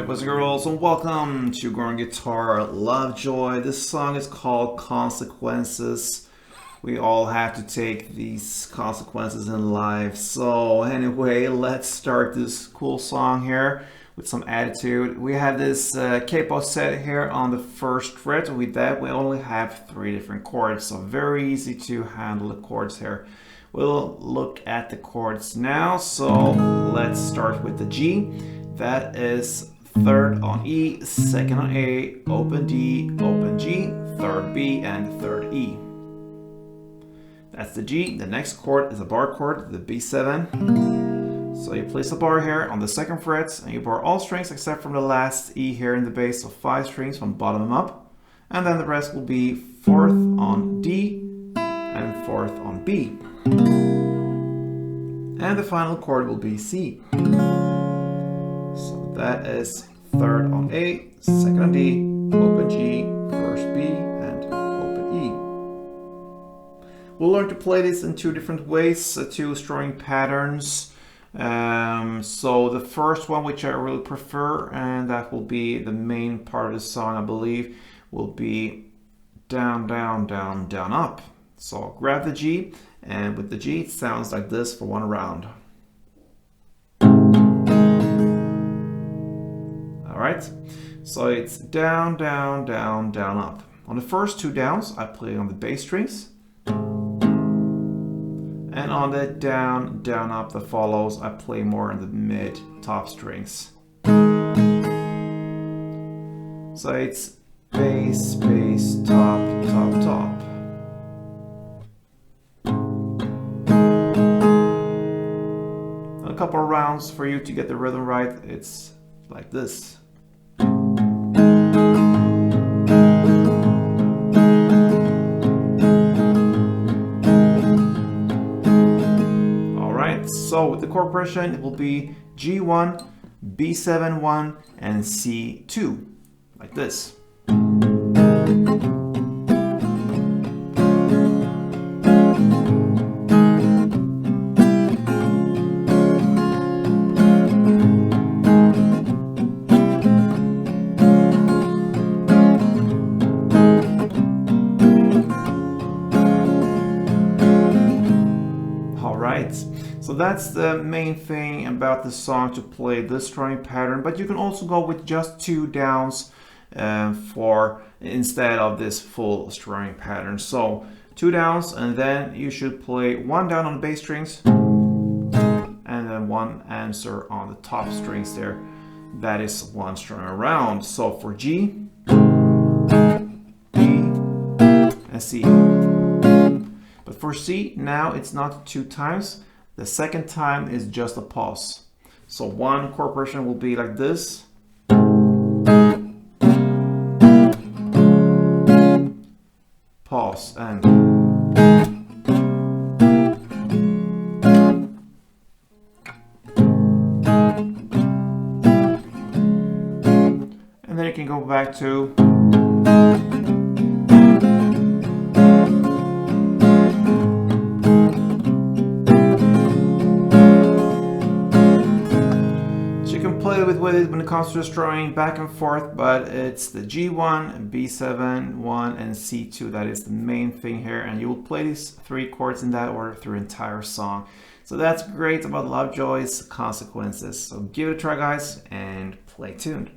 Alright, boys and girls, and welcome to Growing Guitar Lovejoy. This song is called Consequences. We all have to take these consequences in life. So anyway, let's start this cool song here with some attitude. We have this capo set here on the first fret. With that, we only have 3 different chords, so very easy to handle the chords here. We'll look at the chords now. So let's start with the G. That is 3rd on E, 2nd on A, open D, open G, 3rd B, and 3rd E. That's the G. The next chord is a bar chord, the B7. So you place a bar here on the 2nd fret, and you bar all strings except from the last E here in the bass, so 5 strings from bottom up. And then the rest will be 4th on D and 4th on B. And the final chord will be C. So that is 3rd on A, 2nd on D, open G, 1st B, and open E. We'll learn to play this in 2 different ways, 2 strumming patterns. So the first one, which I really prefer, and that will be the main part of the song, I believe, will be down, down, down, down, up. So I'll grab the G, and with the G, it sounds like this for 1 round. Alright, so it's down, down, down, down, up. On the first 2 downs, I play on the bass strings. And on the down, down, up that follows, I play more on the mid, top strings. So it's bass, bass, top, top, top. A couple of rounds for you to get the rhythm right. It's like this. So with the chord progression, it will be G1, B7 1, and C2, like this. All right. So that's the main thing about the song, to play this strumming pattern, but you can also go with just 2 downs instead of this full strumming pattern. So 2 downs, and then you should play 1 down on the bass strings and then 1 answer on the top strings there. That is 1 strum around. So for G, B, and C. But for C, now it's not 2 times. The 2nd time is just a pause. So 1 chord progression will be like this. Pause and then you can go back to with it when it comes to strumming back and forth, but it's the G1, B7 1, and C2 that is the main thing here, and you will play these 3 chords in that order through the entire song. So that's great about Lovejoy's Consequences. So give it a try, guys, and play tuned.